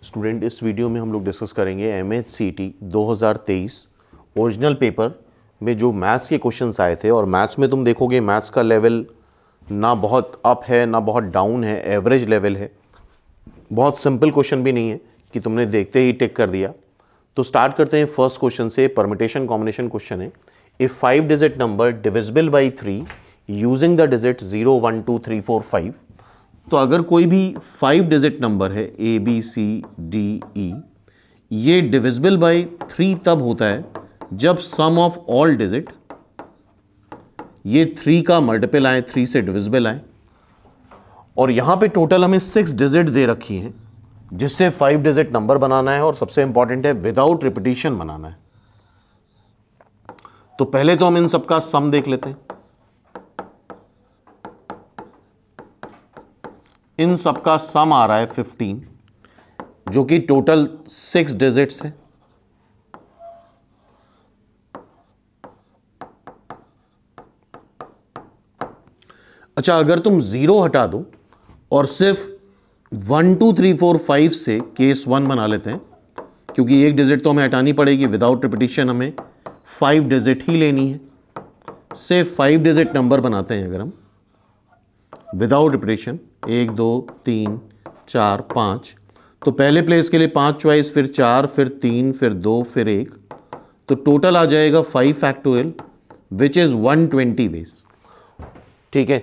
Student, इस video में हम लोग डिस्कस करेंगे MHCT 2023 ओरिजिनल पेपर में जो मैथ्स के क्वेश्चंस आए थे। और मैथ्स में तुम देखोगे मैथ्स का लेवल ना बहुत अप है ना बहुत डाउन है, एवरेज लेवल है। बहुत सिंपल क्वेश्चन भी नहीं है कि तुमने देखते ही टिक कर दिया। तो स्टार्ट करते हैं फर्स्ट क्वेश्चन से। परमिटेशन कॉम्बिनेशन क्वेश्चन है। If 5 digit number divisible by 3 using the digit 0 1 2 3 4 5। तो अगर कोई भी 5 डिजिट नंबर है ABCDE, ये डिविजिबल बाई 3 तब होता है जब सम ऑफ ऑल डिजिट ये 3 का मल्टीपल आए, 3 से डिविजिबल आए। और यहां पे टोटल हमें 6 डिजिट दे रखी हैं जिससे 5 डिजिट नंबर बनाना है। और सबसे इंपॉर्टेंट है विदाउट रिपीटिशन बनाना है। तो पहले तो हम इन सबका सम देख लेते हैं। इन सबका सम आ रहा है 15, जो कि टोटल 6 डिजिट्स है। अच्छा, अगर तुम 0 हटा दो और सिर्फ 1 2 3 4 5 से केस 1 बना लेते हैं, क्योंकि एक डिजिट तो हमें हटानी पड़ेगी। विदाउट रिपीटिशन हमें 5 डिजिट ही लेनी है। से 5 डिजिट नंबर बनाते हैं अगर हम विदाउट रिपीटिशन, 1 2 3 4 5, तो पहले प्लेस के लिए 5 चॉइस, फिर 4, फिर 3, फिर 2, फिर 1, तो टोटल आ जाएगा 5 फैक्टोरियल विच इज 120 वेज। ठीक है।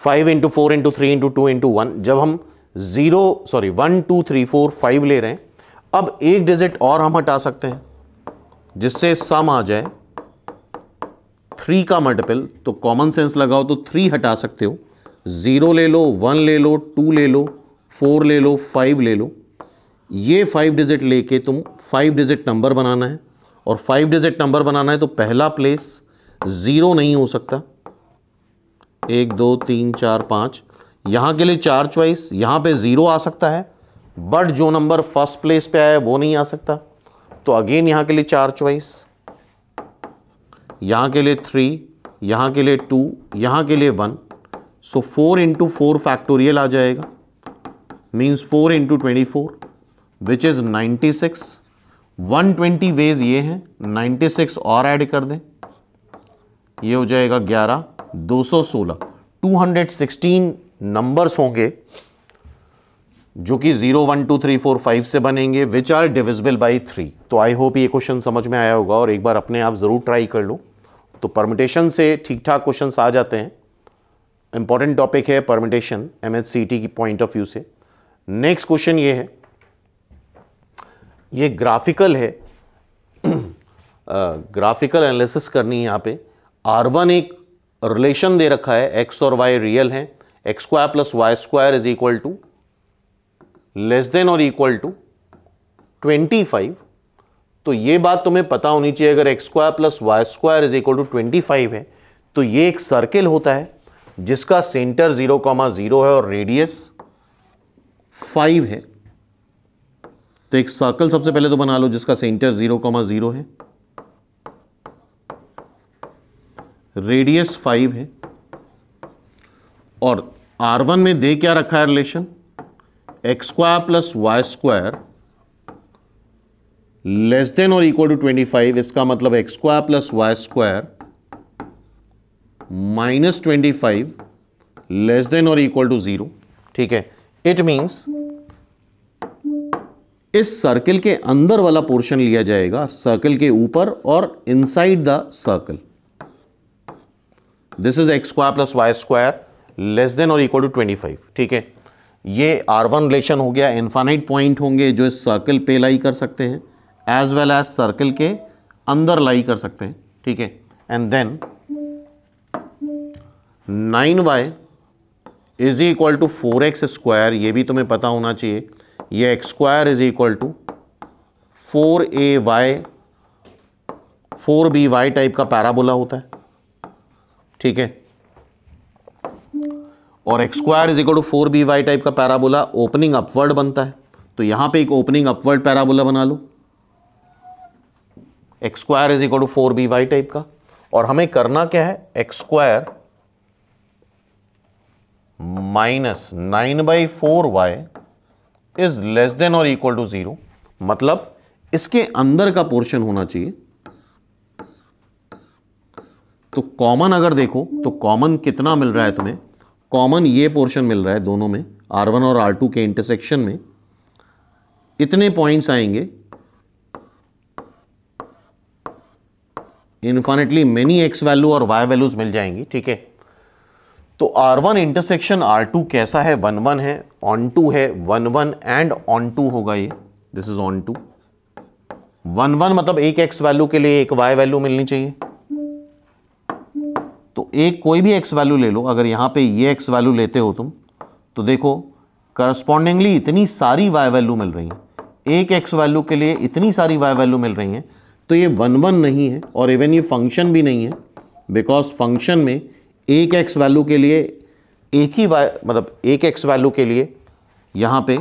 5 इंटू 4 इंटू 3 इंटू 2 इंटू 1। जब हम 1 2 3 4 5 ले रहे हैं, अब एक डिजिट और हम हटा सकते हैं जिससे सम आ जाए 3 का मल्टीपल। तो कॉमन सेंस लगाओ तो 3 हटा सकते हो। 0 ले लो, 1 ले लो, 2 ले लो, 4 ले लो, 5 ले लो। ये 5 डिजिट लेके तुम 5 डिजिट नंबर बनाना है। और 5 डिजिट नंबर बनाना है तो पहला प्लेस 0 नहीं हो सकता। 1 2 3 4 5, यहां के लिए 4 चॉइस, यहां पे 0 आ सकता है, बट जो नंबर फर्स्ट प्लेस पे आया वो नहीं आ सकता। तो अगेन यहां के लिए 4 चॉइस, यहां के लिए 3, यहां के लिए 2, यहां के लिए 1। सो 4 इंटू 4 फैक्टोरियल आ जाएगा, means 4 into 24 which is 96। 120 ways ये हैं, 96 और ऐड कर दें, ये हो जाएगा 11, 216। 216 नंबर्स होंगे जो कि 0 1 2 3 4 5 से बनेंगे विच आर डिविजिबल बाई 3। तो आई होप ये क्वेश्चन समझ में आया होगा और एक बार अपने आप जरूर ट्राई कर लो। तो परमिटेशन से ठीक ठाक क्वेश्चन आ जाते हैं। इंपॉर्टेंट टॉपिक है परमिटेशन MHCT की पॉइंट ऑफ व्यू से। नेक्स्ट क्वेश्चन ये है, ये ग्राफिकल है। ग्राफिकल एनालिसिस करनी है। यहाँ पे R1 एक रिलेशन दे रखा है, x और y रियल है, x² plus y² is equal to less than और इक्वल टू 25। तो ये बात तुम्हें पता होनी चाहिए, अगर x² plus y² is equal to 25 है तो ये एक सर्किल होता है जिसका सेंटर 0,0 है और रेडियस 5 है। तो एक सर्कल सबसे पहले तो बना लो जिसका सेंटर 0,0 है, रेडियस 5 है। और R1 में दे क्या रखा है relation, x² plus y² less than और इक्वल टू 25। इसका मतलब x² plus y² minus 25 less than और इक्वल टू 0। ठीक है। इट मींस इस सर्किल के अंदर वाला पोर्शन लिया जाएगा, सर्किल के ऊपर और inside the circle. This is x² plus y² less than और इक्वल टू 25। ठीक है। ये R1 रिलेशन हो गया। इनफाइनाइट पॉइंट होंगे जो इस सर्कल पे लाई कर सकते हैं एज वेल एज सर्कल के अंदर लाई कर सकते हैं। ठीक है। And then 9y is equal to 4x², ये भी तुम्हें पता होना चाहिए। ये x² is equal to 4ay 4by type का पैराबोला होता है। ठीक है। और x² is equal to 4by type का पैराबोला ओपनिंग अपवर्ड बनता है। तो यहां पे एक ओपनिंग अपवर्ड पैराबोला बना लो, x² is equal to 4by type का। और हमें करना क्या है, x² minus 9/4y is less than और इक्वल टू 0, मतलब इसके अंदर का पोर्शन होना चाहिए। तो कॉमन अगर देखो तो कॉमन कितना मिल रहा है तुम्हें, कॉमन ये पोर्शन मिल रहा है दोनों में, R1 और R2 के इंटरसेक्शन में इतने पॉइंट्स आएंगे, इन्फिनिटली मेनी एक्स वैल्यू और वाई वैल्यूज मिल जाएंगी, ठीक है। तो R1 इंटरसेक्शन R2 कैसा है, 1 1 है, ऑन टू है, 1 1 एंड ऑन टू होगा ये, दिस इज ऑन टू। 1 1 मतलब एक एक्स वैल्यू के लिए एक वाई वैल्यू मिलनी चाहिए। तो एक कोई भी एक्स वैल्यू ले लो, अगर यहां पे ये एक्स वैल्यू लेते हो तुम, तो देखो करस्पॉन्डिंगली इतनी सारी वाई वैल्यू मिल रही है, एक एक्स वैल्यू के लिए इतनी सारी वाई वैल्यू मिल रही हैं। तो ये 1 1 नहीं है और इवन ये फंक्शन भी नहीं है, बिकॉज फंक्शन में एक एक्स वैल्यू के लिए एक ही वाई, मतलब एक एक्स वैल्यू के लिए यहां पे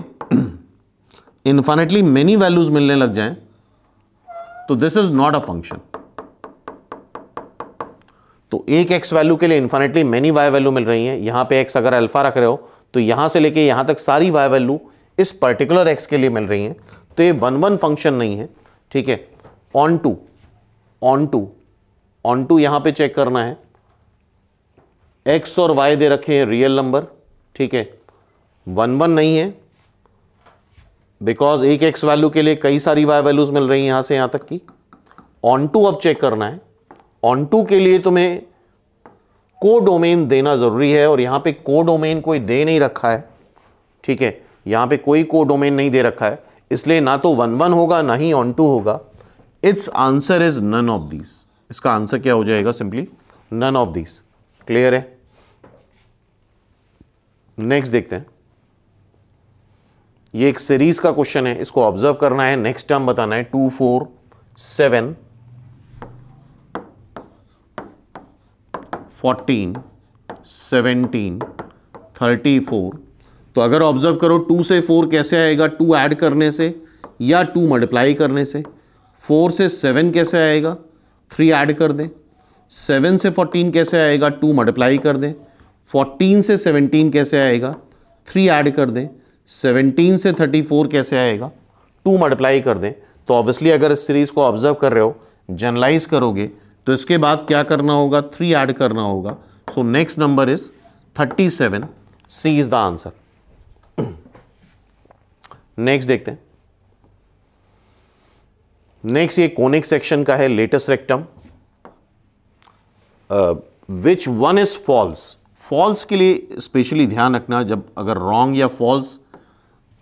इन्फिनिटली मेनी वैल्यूज मिलने लग जाएं, तो this is not a function. तो एक एक्स वैल्यू के लिए इन्फिनिटली मेनी वाई वैल्यू मिल रही है, यहां पे एक्स अगर अल्फा रख रहे हो तो यहां से लेके यहां तक सारी वाई वैल्यू इस पर्टिकुलर एक्स के लिए मिल रही है, तो ये 1 1 फंक्शन नहीं है, ठीक है। Onto, onto, onto यहां पे चेक करना है, एक्स और वाई दे रखे हैं रियल नंबर, ठीक है। 1 1 नहीं है बिकॉज एक एक्स वैल्यू के लिए कई सारी वाई वैल्यूज मिल रही हैं यहां से यहां तक की। ऑन टू अब चेक करना है, ऑन टू के लिए तुम्हें को डोमेन देना जरूरी है, और यहां पे को डोमेन कोई दे नहीं रखा है, ठीक है। यहां पे कोई को डोमेन नहीं दे रखा है, इसलिए ना तो 1 1 होगा ना ही ऑन टू होगा। Its answer is none of these. इसका आंसर क्या हो जाएगा, simply none of these. Clear है। नेक्स्ट देखते हैं, ये एक सीरीज का क्वेश्चन है, इसको ऑब्जर्व करना है, नेक्स्ट टर्म बताना है। 2 4 7 14 17 34। तो अगर ऑब्जर्व करो 2 से 4 कैसे आएगा, 2 ऐड करने से या 2 मल्टीप्लाई करने से। 4 से 7 कैसे आएगा, 3 ऐड कर दें। 7 से 14 कैसे आएगा, 2 मल्टीप्लाई कर दें। 14 से 17 कैसे आएगा, 3 ऐड कर दें। 17 से 34 कैसे आएगा, 2 मल्टीप्लाई कर दें। तो ऑब्वियसली अगर इस सीरीज को ऑब्जर्व कर रहे हो, जनरलाइज करोगे, तो इसके बाद क्या करना होगा, 3 ऐड करना होगा। So next number is 37, C is the answer. Next देखते हैं, नेक्स्ट ये कोनिक सेक्शन का है, latus rectum. Which one is false. False के लिए स्पेशली ध्यान रखना, जब अगर रॉन्ग या फॉल्स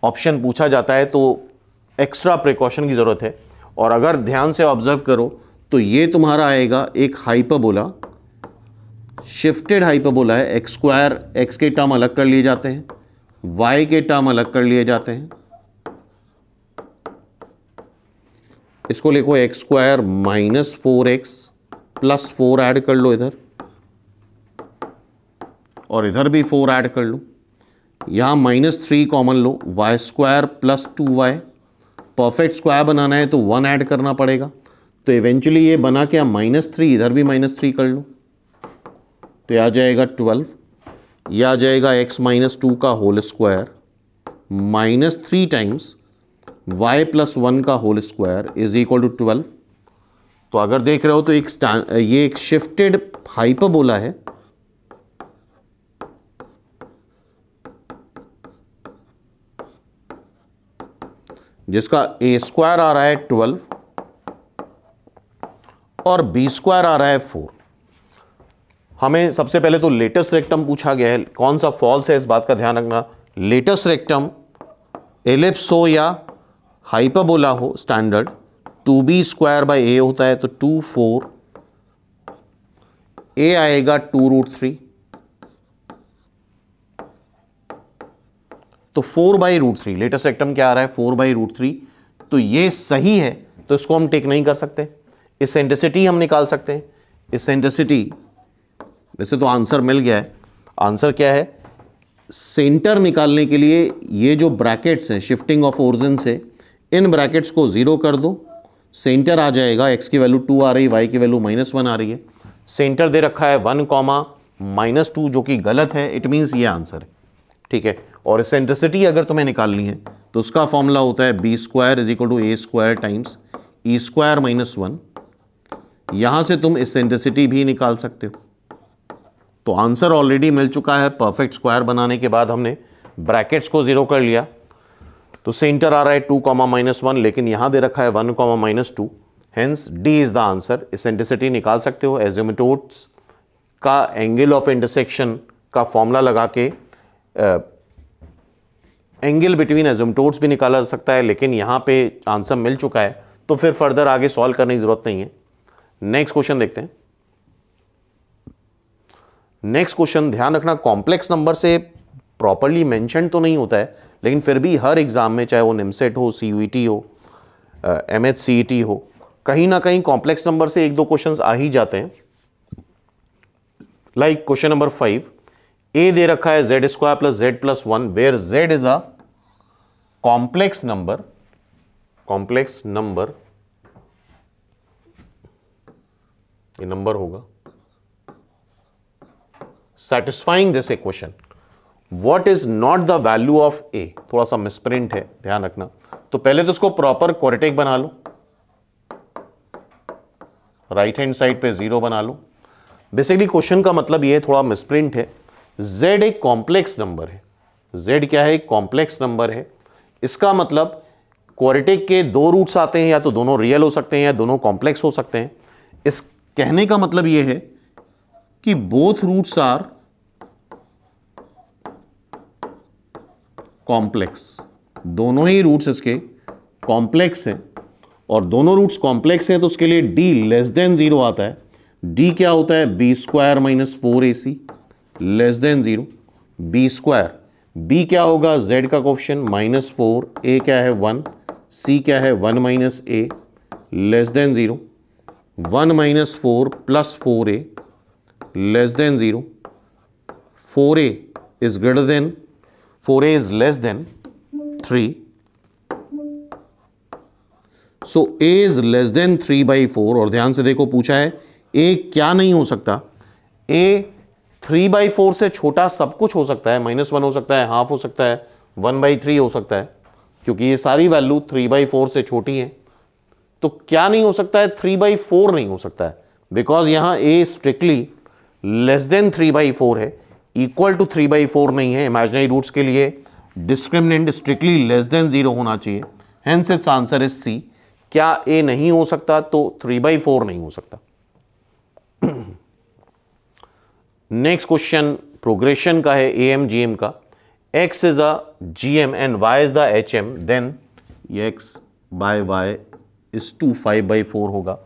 ऑप्शन पूछा जाता है तो एक्स्ट्रा प्रिकॉशन की जरूरत है। और अगर ध्यान से ऑब्जर्व करो तो ये तुम्हारा आएगा एक हाइपरबोला, शिफ्टेड हाइपरबोला है। एक्स स्क्वायर, एक्स के टर्म अलग कर लिए जाते हैं, वाई के टर्म अलग कर लिए जाते हैं। इसको लिखो x square minus 4x plus 4 add कर लो इधर, और इधर भी 4 ऐड कर लो। यहां -3 कॉमन लो, y square plus 2y। Perfect square बनाना है तो 1 ऐड करना पड़ेगा। तो इवेंचुअली ये बना क्या, -3, इधर भी -3 कर लो, तो आ जाएगा 12। यह आ जाएगा x - 2 का होल स्क्वायर -3 टाइम्स y + 1 का whole square is equal to 12। तो अगर देख रहे हो तो ये एक शिफ्टेड हाइपरबोला है, जिसका a स्क्वायर आ रहा है 12 और b स्क्वायर आ रहा है 4। हमें सबसे पहले तो लेटेस्ट रेक्टम पूछा गया है, कौन सा फॉल्स है इस बात का ध्यान रखना। लेटेस्ट रेक्टम एलिप्स हो या हाइपरबोला हो, standard 2b square by a होता है, तो 2 4 a आएगा 2√3, तो 4/√3। लेटेस्ट रेक्टम क्या आ रहा है, 4/√3। तो ये सही है, तो इसको हम टेक नहीं कर सकते। इसेंट्रिसिटी हम निकाल सकते हैं। इसेंट्रिसिटी, वैसे तो आंसर मिल गया है। आंसर क्या है, सेंटर निकालने के लिए ये जो ब्रैकेट्स हैं शिफ्टिंग ऑफ ओरिजिन से, इन ब्रैकेट्स को 0 कर दो, सेंटर आ जाएगा। x की वैल्यू 2 आ रही, y की वैल्यू -1 आ रही है। सेंटर दे रखा है 1, -2, जो कि गलत है। इट मीन्स ये आंसर है, ठीक है। और इसेंट्रिसिटी अगर तुम्हें निकालनी है तो उसका फॉर्मूला होता है B square is equal to A square times E square minus 1। यहां से तुम इसेंट्रिसिटी भी निकाल सकते हो। तो आंसर ऑलरेडी मिल चुका है। परफेक्ट स्क्वायर बनाने के बाद हमने ब्रैकेट्स को जीरो कर लिया, तो सेंटर आ रहा है 2 कॉमा -1, लेकिन यहां दे रखा है 1 comma -2। Hence D is the answer. Eccentricity निकाल सकते हो। एजिमुटोड्स का एंगल ऑफ इंटरसेक्शन का फॉर्मूला लगा के एंगल बिटवीन एजिमुटोड्स भी निकाला जा सकता है, लेकिन यहां पे आंसर मिल चुका है तो फिर फर्दर आगे सॉल्व करने की जरूरत नहीं है। नेक्स्ट क्वेश्चन देखते हैं। नेक्स्ट क्वेश्चन, ध्यान रखना कॉम्प्लेक्स नंबर से प्रॉपर्ली मेंशन तो नहीं होता है, लेकिन फिर भी हर एग्जाम में, चाहे वो निमसेट हो, सीयूईटी हो, एमएचसीईटी हो, कहीं ना कहीं कॉम्प्लेक्स नंबर से एक दो क्वेश्चंस आ ही जाते हैं। लाइक क्वेश्चन नंबर 5, ए दे रखा है z स्क्वायर प्लस z प्लस 1 where z is a complex number. Complex number, ये नंबर होगा। Satisfying this equation, what is not the value of a. थोड़ा सा मिसप्रिंट है, ध्यान रखना। तो पहले तो इसको प्रॉपर क्वाड्रेटिक बना लो, राइट हैंड साइड पे 0 बना लो। बेसिकली क्वेश्चन का मतलब ये थोड़ा मिसप्रिंट है। z एक कॉम्प्लेक्स नंबर है। z क्या है? एक कॉम्प्लेक्स नंबर है। इसका मतलब क्वाड्रेटिक के दो रूट्स आते हैं, या तो दोनों रियल हो सकते हैं या दोनों कॉम्प्लेक्स हो सकते हैं। इस कहने का मतलब यह है कि बोथ रूट्स आर कॉम्प्लेक्स। दोनों ही रूट्स इसके कॉम्प्लेक्स हैं, और दोनों रूट्स कॉम्प्लेक्स हैं तो उसके लिए d लेस देन 0 आता है। d क्या होता है? B square minus 4ac less than 0। B square, b क्या होगा? z का कोएफिशिएंट -4, a क्या है? 1, c क्या है? 1 minus a less than 0। 1 minus 4 plus 4a less than 0। 4a is greater than 4a is less than 3. So a is less than 3/4। और ध्यान से देखो, पूछा है a क्या नहीं हो सकता? a 3/4 से छोटा सब कुछ हो सकता है। -1 हो सकता है, हाफ हो सकता है, 1/3 हो सकता है, क्योंकि ये सारी वैल्यू 3/4 से छोटी है। तो क्या नहीं हो सकता है? 3/4 नहीं हो सकता है, बिकॉज यहां a स्ट्रिक्टली लेस देन 3/4 है, इक्वल टू 3/4 नहीं है। इमेजिनरी रूट्स के लिए डिस्क्रिमिनेंट स्ट्रिक्टली लेस देन 0 होना चाहिए। Hence it's answer is C. क्या ए नहीं हो सकता? तो 3/4 नहीं हो सकता। नेक्स्ट क्वेश्चन प्रोग्रेशन का है, एएम जीएम का। x is a GM and y is the HM, then x by y is 2 5/4 होगा।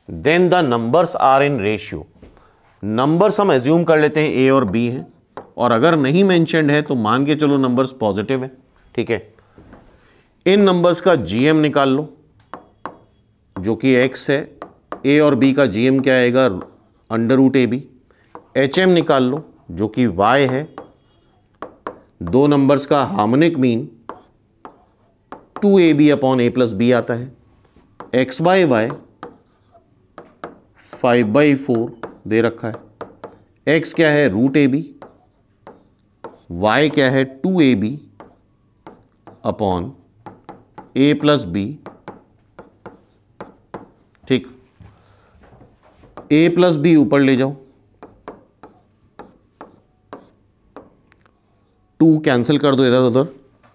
Then the numbers are in ratio. Numbers हम एज्यूम कर लेते हैं a और b हैं, और अगर नहीं मेंशन्ड है तो मान के चलो नंबर्स पॉजिटिव है। ठीक है, इन नंबर्स का जीएम निकाल लो जो कि x है। a और b का जीएम क्या आएगा? √ab। एचएम निकाल लो जो कि y है। दो नंबर्स का harmonic mean 2ab upon a plus b आता है। x बाय y 5/4 दे रखा है। x क्या है? √ab। y क्या है? 2ab upon a plus b। ठीक, a प्लस b ऊपर ले जाओ, 2 कैंसिल कर दो इधर उधर,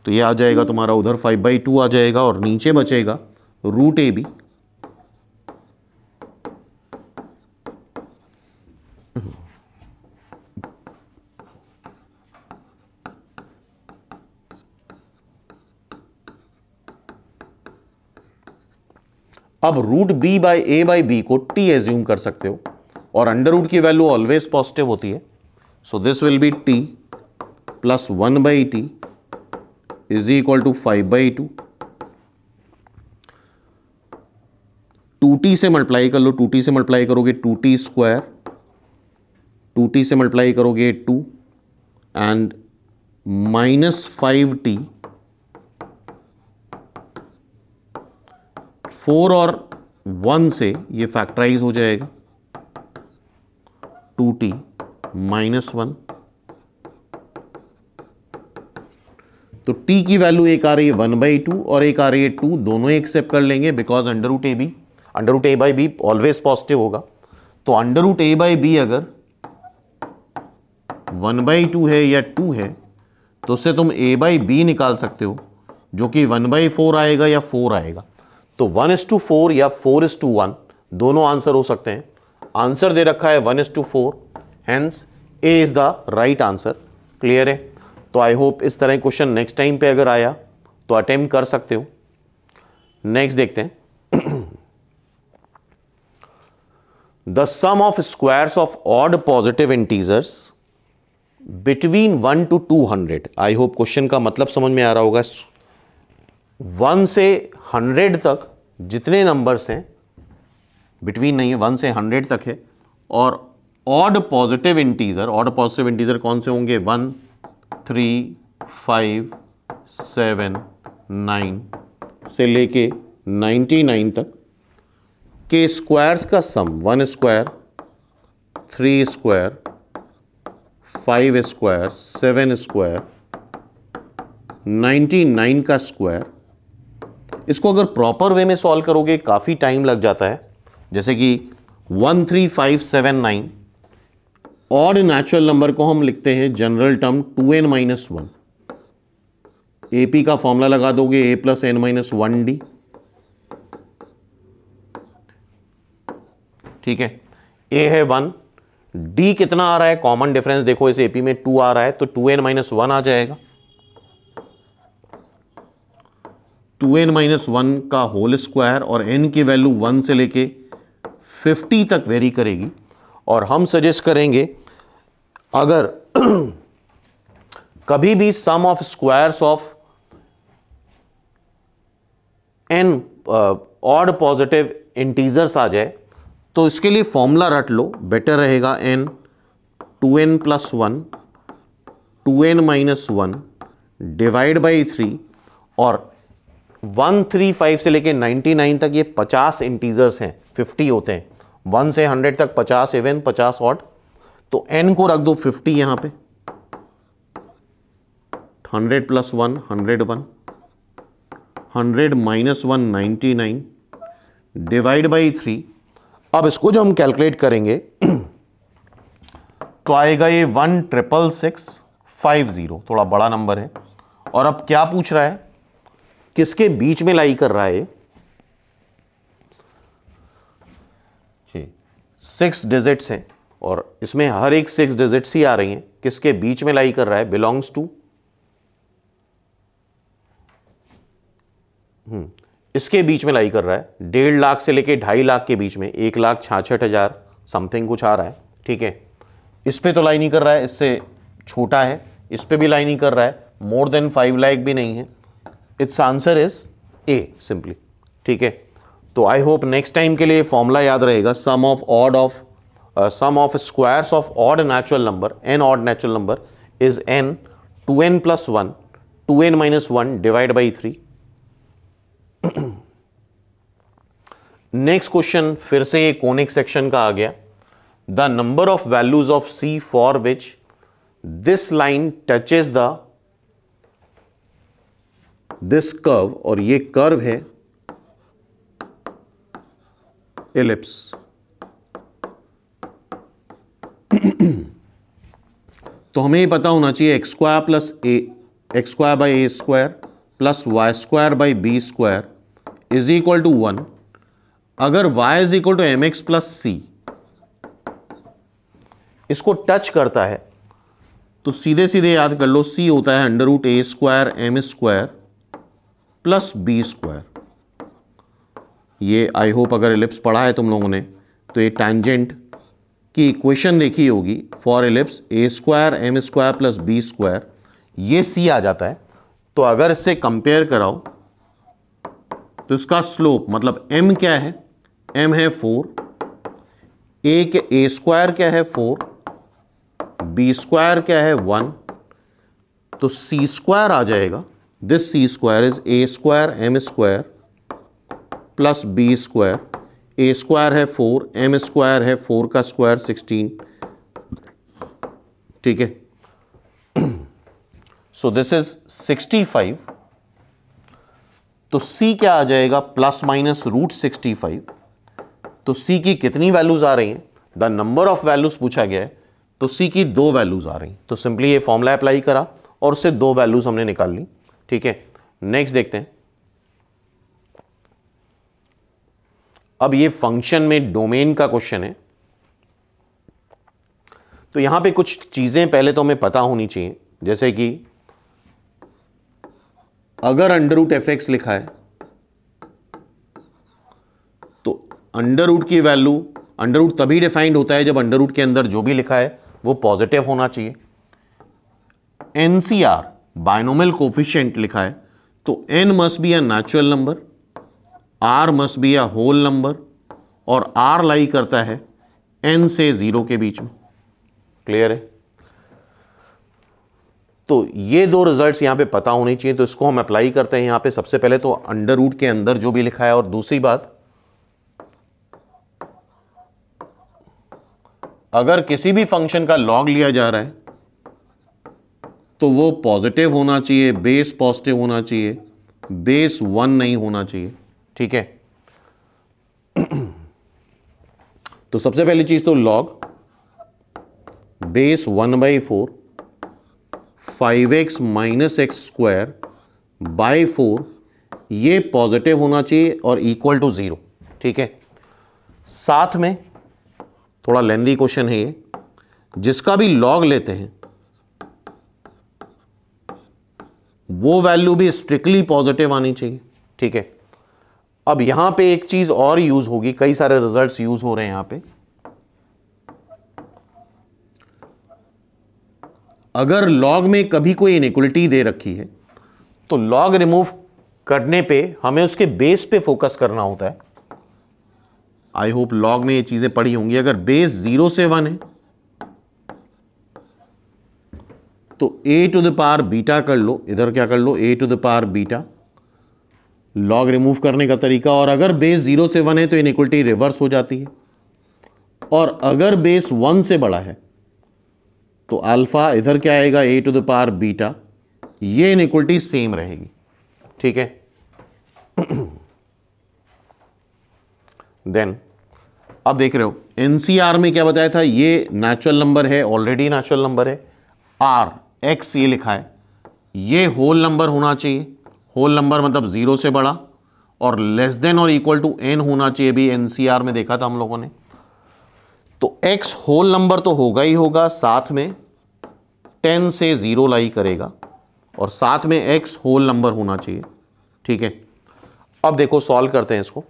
तो ये आ जाएगा तुम्हारा उधर 5/2 आ जाएगा, और नीचे बचेगा √ab। अब √b/a/b को t एज्यूम कर सकते हो, और अंडर रूट की वैल्यू ऑलवेज पॉजिटिव होती है। So this will be t plus 1/t is equal to 5/2। 2t से मल्टीप्लाई कर लो, 2t से मल्टीप्लाई करोगे 2t स्क्वायर, 2t से मल्टीप्लाई करोगे 2 एंड -5t। 4 और 1 से ये फैक्टराइज हो जाएगा, 2t -1। तो t की वैल्यू एक आ रही है 1/2 और एक आ रही है 2, दोनों एक्सेप्ट कर लेंगे because under root A by B always positive होगा। तो under root A by B अगर 1/2 है या 2 है तो उससे तुम a बाई बी निकाल सकते हो, जो कि 1/4 आएगा या 4 आएगा। तो 1:4 या 4:1 दोनों आंसर हो सकते हैं। आंसर दे रखा है 1:4, hence A is the right answer. Clear है? तो आई होप इस तरह क्वेश्चन नेक्स्ट टाइम पे अगर आया तो अटेम्प्ट कर सकते हो। नेक्स्ट देखते हैं। The sum of squares of odd positive integers between 1 to 200। I hope question का मतलब समझ में आ रहा होगा। 1 से 100 तक जितने नंबर्स हैं, बिटवीन नहीं है, 1 से 100 तक है, और ऑड पॉजिटिव इंटीजर कौन से होंगे? 1, 3, 5, 7, 9 से लेके 99 तक के स्क्वायर्स का सम 1 स्क्वायर, 3 स्क्वायर, 5 स्क्वायर, 7 स्क्वायर, 99 का स्क्वायर। इसको अगर प्रॉपर वे में सॉल्व करोगे काफ़ी टाइम लग जाता है। जैसे कि 13579 ऑड नेचुरल नंबर को हम लिखते हैं जनरल टर्म 2n-1। एपी का फॉर्मूला लगा दोगे a + n-1d। ठीक है, a है 1, d कितना आ रहा है? कॉमन डिफरेंस देखो, इस एपी में 2 आ रहा है तो 2n-1 आ जाएगा। 2n-1 का होल स्क्वायर, और n की वैल्यू 1 से लेके 50 तक वेरी करेगी। और हम सजेस्ट करेंगे अगर कभी भी sum of squares of n odd positive integers आ जाए तो इसके लिए फॉर्मूला रट लो, बेटर रहेगा। n 2n+1 2n-1 divide by 3, और 135 से लेके 99 तक ये 50 इंटीजर्स हैं, 50 होते हैं। 1 से 100 तक 50 इवन, 50 ऑड। तो n को रख दो 50 यहां पे, 100 + 1 101, 100 - 1 99 डिवाइड बाई 3। अब इसको जब हम कैलकुलेट करेंगे तो आएगा ये 1,66650, थोड़ा बड़ा नंबर है। और अब क्या पूछ रहा है? किसके बीच में लाई कर रहा है? 6 डिजिट्स हैं और इसमें हर एक 6 डिजिट्स ही आ रही हैं। किसके बीच में लाई कर रहा है? बिलोंग्स टू, इसके बीच में लाई कर रहा है। 1.5 लाख से लेके 2.5 लाख के बीच में, 1,66,000 समथिंग कुछ आ रहा है। ठीक है, इस पे तो लाई नहीं कर रहा है, इससे छोटा है। इस पे भी लाई नहीं कर रहा है, मोर देन 5 लाख भी नहीं है। It's answer is a simply. ठीक है, तो आई होप नेक्स्ट टाइम के लिए फॉर्मूला याद रहेगा। Sum of squares of odd natural number, n odd natural number is n 2n+1 2n-1 divide by 3। Next question फिर से ये कोनिक सेक्शन का आ गया। The number of values of c for which this line touches this curve, और ये curve है ellipse. तो हमें ये पता होना चाहिए x² by a square plus y² by b square is equal to 1। अगर y is equal to mx plus c इसको टच करता है तो सीधे सीधे याद कर लो, c होता है √a² m² plus b square. ये आई होप अगर एलिप्स पढ़ा है तुम लोगों ने तो ये टैंजेंट की इक्वेशन देखी होगी for ellipse a² m² plus b square, ये c आ जाता है। तो अगर इससे कंपेयर कराओ तो इसका स्लोप मतलब m क्या है? m है 4, a स्क्वायर क्या है? 4, b स्क्वायर क्या है? 1, तो c स्क्वायर आ जाएगा। This c square is a² m² plus b square. a square है 4, m स्क्वायर है 4 का स्क्वायर 16। ठीक है, सो दिस इज 65। तो C क्या आ जाएगा, प्लस माइनस रूट 65। तो C की कितनी वैल्यूज आ रही हैं, द नंबर ऑफ वैल्यूज पूछा गया है, तो C की 2 वैल्यूज आ रही हैं। तो सिंपली ये फॉर्मूला अप्लाई करा और उससे 2 वैल्यूज हमने निकाल ली। ठीक है, नेक्स्ट देखते हैं। अब ये फंक्शन में डोमेन का क्वेश्चन है। तो यहां पे कुछ चीजें पहले तो हमें पता होनी चाहिए, जैसे कि अगर अंडर रूट एफ एक्स लिखा है तो अंडर रूट की वैल्यू, अंडर रूट तभी डिफाइंड होता है जब अंडर रूट के अंदर जो भी लिखा है वो पॉजिटिव होना चाहिए। एनसीआर बाइनोमियल कोफिशिएंट लिखा है तो N must be a natural number, R must be a whole number, और आर लाई करता है एन से 0 के बीच में। क्लियर है? तो ये 2 रिजल्ट्स यहां पे पता होने चाहिए, तो इसको हम अप्लाई करते हैं यहां पे। सबसे पहले तो अंडर रूट के अंदर जो भी लिखा है, और दूसरी बात, अगर किसी भी फंक्शन का लॉग लिया जा रहा है तो वो पॉजिटिव होना चाहिए, बेस पॉजिटिव होना चाहिए, बेस 1 नहीं होना चाहिए। ठीक है? तो सबसे पहली चीज तो log base 1/4 5x minus x square by 4, ये पॉजिटिव होना चाहिए और इक्वल टू 0। ठीक है? साथ में थोड़ा लेंदी क्वेश्चन है ये, जिसका भी लॉग लेते हैं वो वैल्यू भी स्ट्रिक्टली पॉजिटिव आनी चाहिए। ठीक है? अब यहां पे एक चीज और यूज होगी, कई सारे रिजल्ट्स यूज हो रहे हैं यहां पे। अगर लॉग में कभी कोई इनइक्वलिटी दे रखी है तो लॉग रिमूव करने पे हमें उसके बेस पे फोकस करना होता है। आई होप लॉग में ये चीजें पढ़ी होंगी। अगर बेस 0 से 1 है तो a to the power beta कर लो, इधर क्या कर लो, a to the power beta, log remove करने का तरीका। और अगर बेस 0 से 1 है तो इनइक्वलिटी रिवर्स हो जाती है, और अगर बेस 1 से बड़ा है तो अल्फा इधर क्या आएगा, a to the power beta, ये इनइक्वलिटी सेम रहेगी। ठीक है? देन अब देख रहे हो एनसीआर में क्या बताया था, ये नेचुरल नंबर है, ऑलरेडी नेचुरल नंबर है। आर एक्स ये लिखा है, ये होल नंबर होना चाहिए, होल नंबर मतलब 0 से बड़ा, और लेस देन और इक्वल टू n होना चाहिए, भी एनसीआर में देखा था हम लोगों ने। तो x होल नंबर तो होगा ही होगा, साथ में 10 से 0 लाई करेगा, और साथ में x होल नंबर होना चाहिए। ठीक है? अब देखो सॉल्व करते हैं इसको,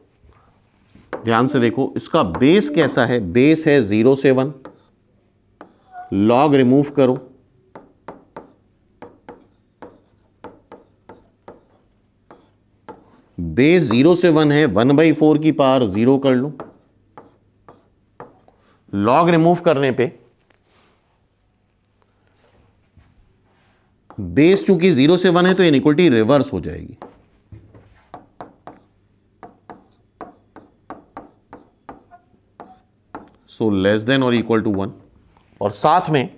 ध्यान से देखो। इसका बेस कैसा है, बेस है 0 से 1, लॉग रिमूव करो, बेस 0 से 1 है, 1/4 की पावर 0 कर लो, लॉग रिमूव करने पे बेस चूंकि 0 से 1 है तो इनइक्वलिटी रिवर्स हो जाएगी। सो लेस देन और इक्वल टू 1, और साथ में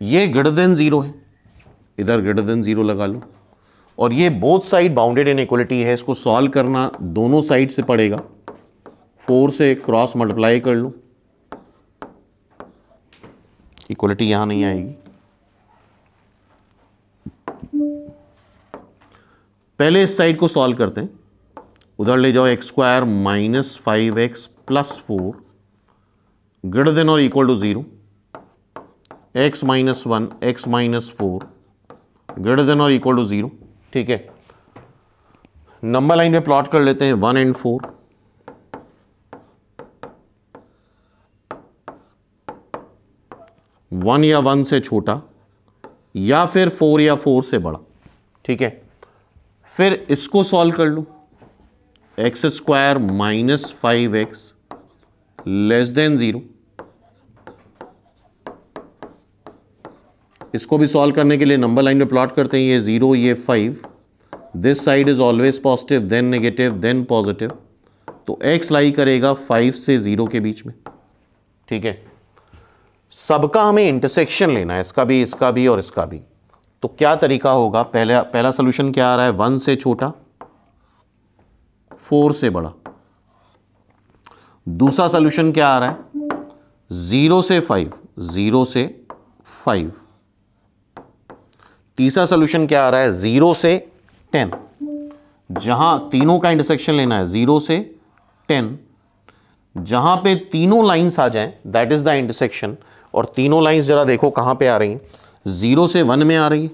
ये ग्रेटर देन 0 है, इधर ग्रेटर देन 0 लगा लो, और ये बोथ साइड बाउंडेड इनइक्वलिटी है। इसको सॉल्व करना दोनों साइड से पड़ेगा, 4 से क्रॉस मल्टीप्लाई कर लो, इक्वलिटी यहां नहीं आएगी। पहले इस साइड को सॉल्व करते हैं, उधर ले जाओ, x square minus 5x plus 4 greater than और equal to 0, x minus 1 x minus 4 greater than और इक्वल टू 0। ठीक है? नंबर लाइन में प्लॉट कर लेते हैं 1 and 4। वन या 1 से छोटा, या फिर 4 या 4 से बड़ा। ठीक है? फिर इसको सॉल्व कर लो, x square minus 5x less than 0। इसको भी सॉल्व करने के लिए नंबर लाइन में प्लॉट करते हैं, ये 0 ये 5, this side is always positive then negative then positive, तो x लाई करेगा 5 से 0 के बीच में। ठीक है? सबका हमें इंटरसेक्शन लेना है, इसका भी और इसका भी। तो क्या तरीका होगा, पहला सोल्यूशन क्या आ रहा है, 1 से छोटा 4 से बड़ा। दूसरा सोल्यूशन क्या आ रहा है, 0 से 5, 0 से 5। तीसरा सोल्यूशन क्या आ रहा है, 0 से 10, जहां तीनों का इंटरसेक्शन लेना है, 0 से 10, जहां पे तीनों लाइंस आ जाएं, दैट इज द इंटरसेक्शन। और तीनों लाइंस जरा देखो कहां पे आ रही हैं, 0 से 1 में आ रही है,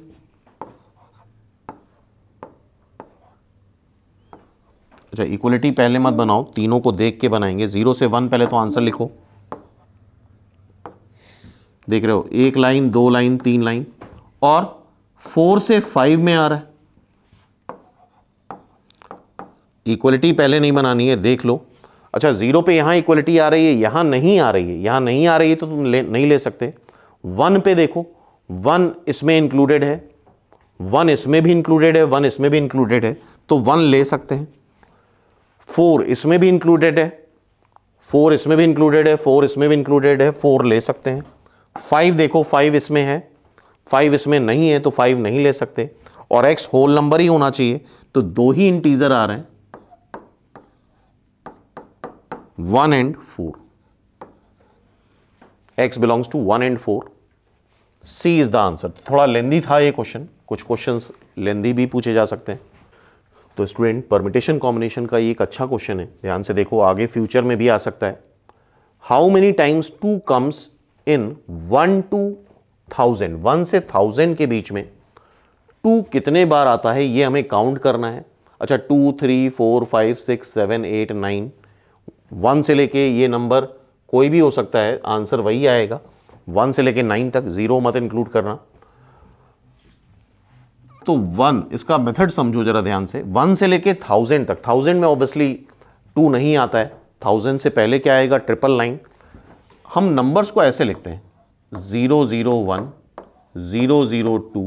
अच्छा इक्वलिटी पहले मत बनाओ, तीनों को देख के बनाएंगे। 0 से 1 पहले तो आंसर लिखो, देख रहे हो, एक लाइन, दो लाइन, तीन लाइन। और 4 से 5 में आ रहा है, इक्वलिटी पहले नहीं बनानी है, देख लो। अच्छा 0 पे यहां इक्वलिटी आ रही है, यहां नहीं आ रही है, यहां नहीं आ रही है तो तुम नहीं ले सकते। 1 पे देखो, 1 इसमें इंक्लूडेड है, 1 इसमें भी इंक्लूडेड है, 1 इसमें भी इंक्लूडेड है, तो 1 ले सकते हैं। 4 इसमें भी इंक्लूडेड है, 4 इसमें भी इंक्लूडेड है, 4 इसमें भी इंक्लूडेड है, 4 ले सकते हैं। 5 देखो, 5 इसमें है, 5 इसमें नहीं है तो 5 नहीं ले सकते। और x होल नंबर ही होना चाहिए, तो दो ही इंटीजर आ रहे हैं, 1 and 4। x belongs to 1 and 4, C is the answer। थोड़ा लेंदी था ये क्वेश्चन, कुछ क्वेश्चंस लेंदी भी पूछे जा सकते हैं। तो स्टूडेंट, परमिटेशन कॉम्बिनेशन का ये एक अच्छा क्वेश्चन है, ध्यान से देखो, आगे फ्यूचर में भी आ सकता है। How many times 2 comes in 1 to 1000, 1 से 1000 के बीच में 2 कितने बार आता है, ये हमें काउंट करना है। अच्छा 2, 3, 4, 5, 6, 7, 8, 9, 1 से लेके ये नंबर कोई भी हो सकता है, आंसर वही आएगा, 1 से लेके 9 तक, 0 मत इंक्लूड करना। तो 1, इसका मेथड समझो जरा ध्यान से, 1 से लेके 1000 तक, 1000 में ऑब्वियसली 2 नहीं आता है, 1000 से पहले क्या आएगा, 999। हम नंबर्स को ऐसे लिखते हैं, 001, 002,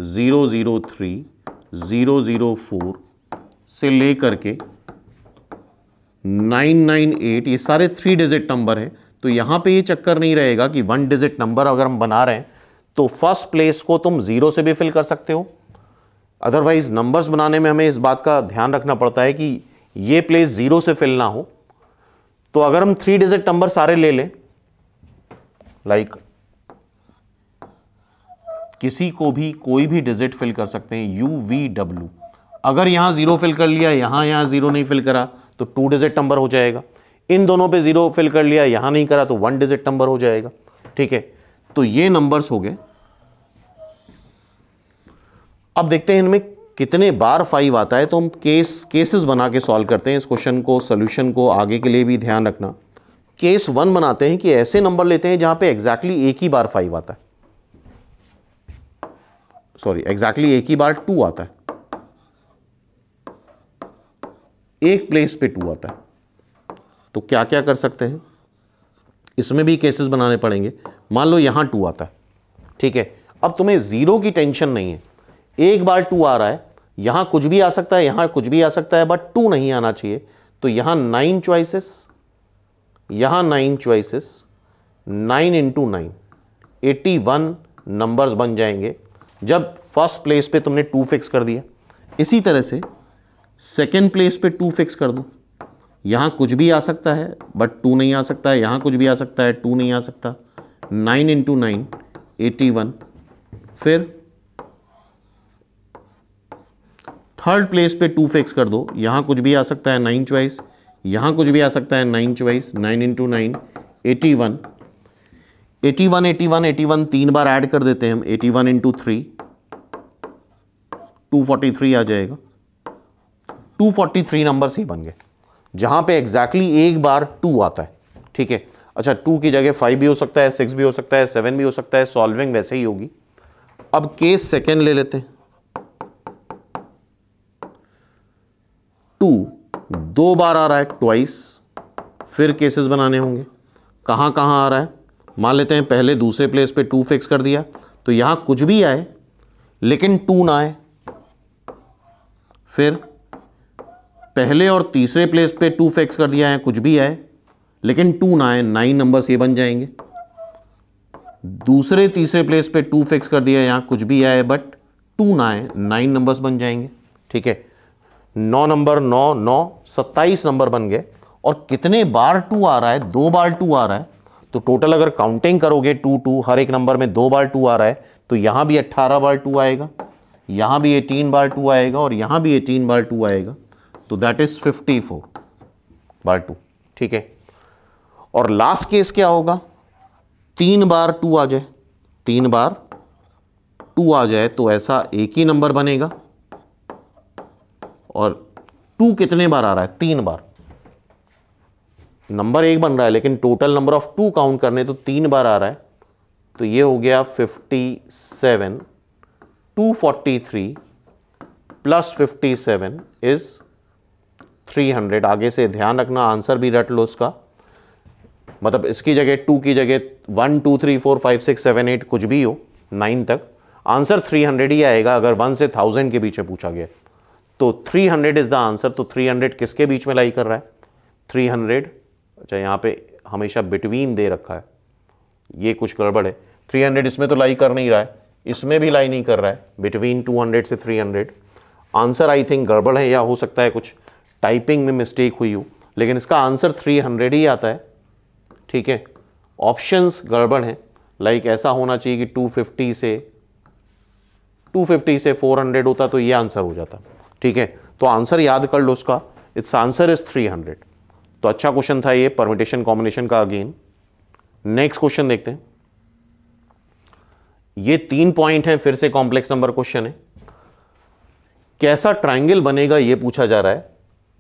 003, 004 से लेकर के 998, ये सारे 3 डिजिट नंबर हैं। तो यहां पे ये चक्कर नहीं रहेगा कि 1 डिजिट नंबर अगर हम बना रहे हैं तो फर्स्ट प्लेस को तुम 0 से भी फिल कर सकते हो। अदरवाइज नंबर्स बनाने में हमें इस बात का ध्यान रखना पड़ता है कि ये प्लेस 0 से फिल ना हो। तो अगर हम 3 डिजिट नंबर सारे ले लें, लाइक किसी को भी कोई भी डिजिट फिल कर सकते हैं, UVW, अगर यहां 0 फिल कर लिया, यहां 0 नहीं फिल करा तो 2 डिजिट नंबर हो जाएगा। इन दोनों पे 0 फिल कर लिया, यहां नहीं करा तो 1 डिजिट नंबर हो जाएगा। ठीक है, तो ये नंबर्स हो गए। अब देखते हैं इनमें कितने बार 5 आता है, तो हम केसेस बना के सॉल्व करते हैं इस क्वेश्चन को। सोल्यूशन को आगे के लिए भी ध्यान रखना। केस 1 बनाते हैं कि ऐसे नंबर लेते हैं जहां पे एग्जैक्टली एक ही बार 5 आता है, सॉरी एग्जैक्टली एक ही बार 2 आता है, एक प्लेस पे 2 आता है। तो क्या क्या कर सकते हैं, इसमें भी केसेस बनाने पड़ेंगे। मान लो यहां 2 आता है, ठीक है, अब तुम्हें 0 की टेंशन नहीं है, एक बार 2 आ रहा है, यहां कुछ भी आ सकता है, यहां कुछ भी आ सकता है, बट 2 नहीं आना चाहिए। तो यहां 9 चॉइसेस, यहां 9 चॉइसेस, 9 इंटू 9, 81 नंबर्स बन जाएंगे जब फर्स्ट प्लेस पे तुमने 2 फिक्स कर दिया। इसी तरह से सेकेंड प्लेस पे 2 फिक्स कर दो, यहां कुछ भी आ सकता है बट 2 नहीं आ सकता है, यहां कुछ भी आ सकता है, 2 नहीं आ सकता। 9 इंटू 9, 81। फिर थर्ड प्लेस पे 2 फिक्स कर दो, यहां कुछ भी आ सकता है, 9 चॉइस, यहां कुछ भी आ सकता है, 9 चॉइस। 9 इंटू 9, 81। 81, 81, 81 3 बार ऐड कर देते हैं हम, 81 इंटू 3, 243 आ जाएगा। 243 नंबर ही बन गए जहां पे एग्जैक्टली एक बार 2 आता है। ठीक है, अच्छा 2 की जगह 5 भी हो सकता है, 6 भी हो सकता है, 7 भी हो सकता है, सॉल्विंग वैसे ही होगी। अब केस सेकेंड ले लेते हैं। 2 2 बार आ रहा है, ट्वाइस। फिर केसेस बनाने होंगे, कहां कहां आ रहा है, मान लेते हैं पहले दूसरे प्लेस पे 2 फिक्स कर दिया, तो यहां कुछ भी आए लेकिन 2 ना आए। फिर पहले और तीसरे प्लेस पे 2 फिक्स कर दिया है, कुछ भी आए लेकिन 2 ना आए, 9 नंबर्स ये बन जाएंगे। दूसरे तीसरे प्लेस पे 2 फिक्स कर दिया, यहां कुछ भी आए बट 2 ना आए, 9 नंबर्स बन जाएंगे। ठीक है, 9 नंबर 9 9 27 नंबर बन गए। और कितने बार 2 आ रहा है? 2 बार 2 आ रहा है। तो टोटल अगर काउंटिंग करोगे 2 2 हर एक नंबर में 2 बार 2 आ रहा है, तो यहां भी 18 बार 2 आएगा, यहां भी 18 बार 2 आएगा और यहां भी 18 बार 2 आएगा। तो दैट इज 54 बार 2। ठीक है, और लास्ट केस क्या होगा? 3 बार 2 आ जाए, 3 बार 2 आ जाए तो ऐसा एक ही नंबर बनेगा। और 2 कितने बार आ रहा है? 3 बार। नंबर एक बन रहा है लेकिन टोटल नंबर ऑफ 2 काउंट करने तो 3 बार आ रहा है। तो ये हो गया 57, 243 प्लस 57 इज 300। आगे से ध्यान रखना, आंसर भी रट लो उसका, मतलब इसकी जगह 2 की जगह 1 2 3 4 5 6 7 8 कुछ भी हो 9 तक, आंसर 300 ही आएगा अगर 1 से 1000 के बीच में पूछा गया। तो 300 इज द आंसर। तो 300 किसके बीच में लाई कर रहा है? 300, अच्छा यहाँ पे हमेशा बिटवीन दे रखा है, ये कुछ गड़बड़ है। 300 इसमें तो लाई कर नहीं रहा है, इसमें भी लाई नहीं कर रहा है, बिटवीन 200 से 300। आंसर आई थिंक गड़बड़ है, या हो सकता है कुछ टाइपिंग में मिस्टेक हुई हो, लेकिन इसका आंसर 300 ही आता है। ठीक है, ऑप्शंस गड़बड़ हैं, लाइक ऐसा होना चाहिए कि 250 से 400 होता तो ये आंसर हो जाता। ठीक है, तो आंसर याद कर लो उसका, इट्स आंसर इज 300। तो अच्छा क्वेश्चन था ये परम्यूटेशन कॉम्बिनेशन का। अगेन नेक्स्ट क्वेश्चन देखते हैं। ये 3 पॉइंट हैं, फिर से कॉम्प्लेक्स नंबर क्वेश्चन है। कैसा ट्राइंगल बनेगा ये पूछा जा रहा है।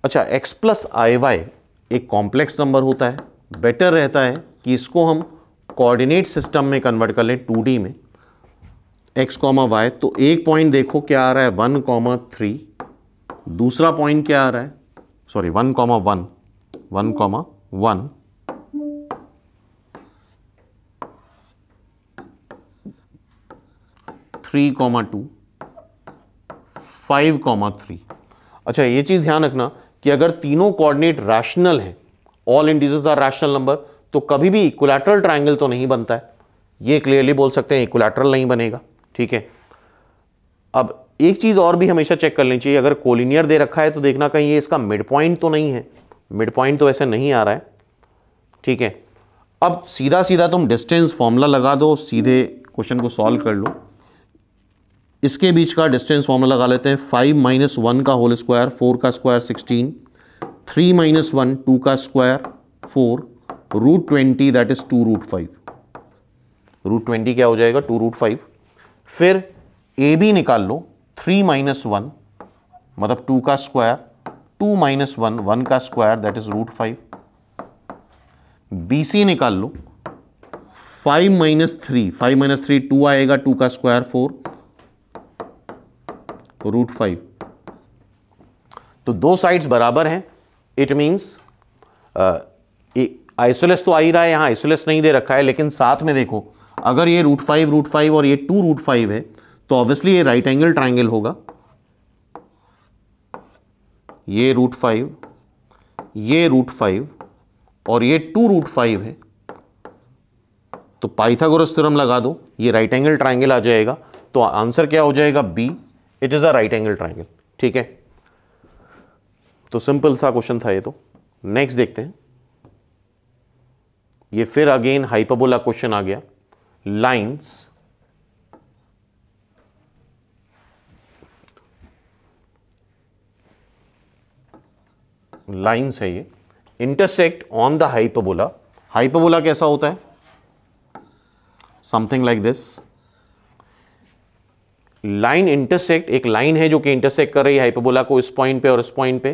अच्छा, x प्लस आई वाई एक कॉम्प्लेक्स नंबर होता है, बेटर रहता है कि इसको हम कोऑर्डिनेट सिस्टम में कन्वर्ट कर लें 2D में, x, y। तो एक पॉइंट देखो क्या आ रहा है 1, 3, दूसरा पॉइंट क्या आ रहा है, सॉरी 1, 1, 1, 1, 3, 2, 5, 3। अच्छा, ये चीज ध्यान रखना कि अगर तीनों कोऑर्डिनेट रैशनल हैं, all integers are rational number, तो कभी भी इक्विलैटरल ट्रायंगल तो नहीं बनता है। ये क्लियरली बोल सकते हैं इक्विलैटरल नहीं बनेगा। ठीक है, अब एक चीज और भी हमेशा चेक कर लेनी चाहिए, अगर कोलिनियर दे रखा है तो देखना कहीं ये इसका मिड पॉइंट तो नहीं है। मिड पॉइंट तो ऐसे नहीं आ रहा है। ठीक है, अब सीधा सीधा तुम डिस्टेंस फॉर्मूला लगा दो, सीधे क्वेश्चन को सॉल्व कर लो। इसके बीच का डिस्टेंस फॉर्मूला लगा लेते हैं। 5 - 1 का होल स्क्वायर, 4 का स्क्वायर 16, 3 - 1 2 का स्क्वायर 4, √20 दैट इज 2√5। √20 क्या हो जाएगा? 2√5। फिर ए बी निकाल लो, 3 - 1 मतलब 2 का स्क्वायर, 2 - 1 1 का square that is √5। B C निकाल लो, 5 - 3 2 आएगा, 2 का स्क्वायर 4, √5। तो दो साइड्स बराबर हैं, इट मींस आइसोलेस तो आ ही रहा है, यहां आइसोलेस नहीं दे रखा है, लेकिन साथ में देखो अगर ये √5 और ये 2√5 है तो ऑब्वियसली ये राइट एंगल ट्राइंगल होगा। ये √5, ये √5 और ये 2√5 है, तो पाइथागोरस थ्योरम लगा दो, ये राइट एंगल ट्राइंगल आ जाएगा। तो आंसर क्या हो जाएगा? B, it is a right angle triangle. ठीक है, तो सिंपल सा क्वेश्चन था ये। तो नेक्स्ट देखते हैं। ये फिर अगेन हाइपरबोला क्वेश्चन आ गया। लाइंस है ये, intersect on the hyperbola. Hyperbola कैसा होता है? Something like this. Line intersect, एक लाइन है जो कि इंटरसेक्ट कर रही है हाइपरबोला को इस पॉइंट पे और इस पॉइंट पे,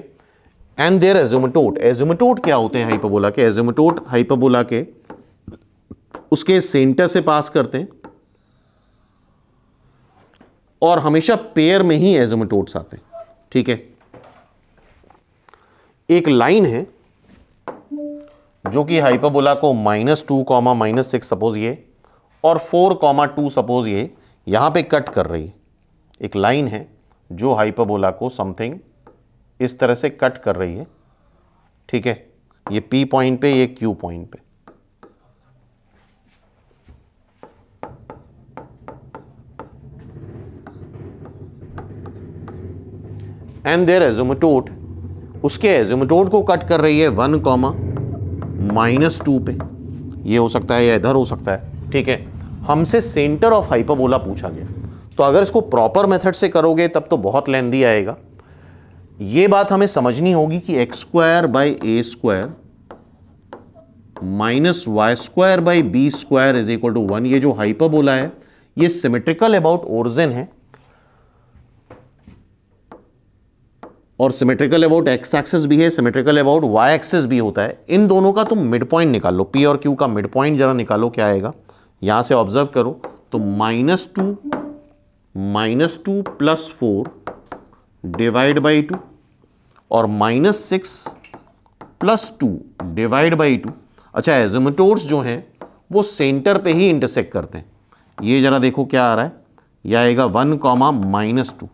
एंड देयर एजिमुटोट। एजिमुटोट क्या होते हैं हाइपरबोला के? एजिमुटोट हाइपरबोला के उसके सेंटर से पास करते हैं, और हमेशा पेयर में ही एजिमुटोट्स आते हैं। ठीक है, एक लाइन है जो कि हाइपरबोला को -2, -6 सपोज ये, और 4, 2 सपोज ये यहां पे कट कर रही है। एक लाइन है जो हाइपरबोला को समथिंग इस तरह से कट कर रही है। ठीक है, ये P पॉइंट पे, ये Q पॉइंट पे। एंड देयर एजिमुटोड, उसके एजिमुटोड को कट कर रही है 1, -2 पे। ये हो सकता है या इधर हो सकता है, ठीक है। हमसे सेंटर ऑफ हाइपरबोला पूछा गया, तो अगर इसको प्रॉपर मेथड से करोगे तब तो बहुत लेंदी आएगा। ये बात हमें समझनी होगी कि x² by a² minus y² by b² is equal to 1। ये जो हाइपरबोला है ये सिमेट्रिकल अबाउट ओरिजिन है और सिमेट्रिकल अबाउट एक्स एक्सिस भी है, सिमेट्रिकल अबाउट वाई एक्सिस भी होता है। इन दोनों का तुम मिड पॉइंट निकाल लो, पी और क्यू का मिड पॉइंट जरा निकालो, क्या आएगा। यहां से ऑब्जर्व करो तो -2 प्लस 4 डिवाइड बाई 2 और -6 प्लस 2 डिवाइड बाई 2। अच्छा, एजिमुटोड्स जो हैं वो सेंटर पे ही इंटरसेक्ट करते हैं। ये जरा देखो क्या आ रहा है, यह आएगा 1, -2।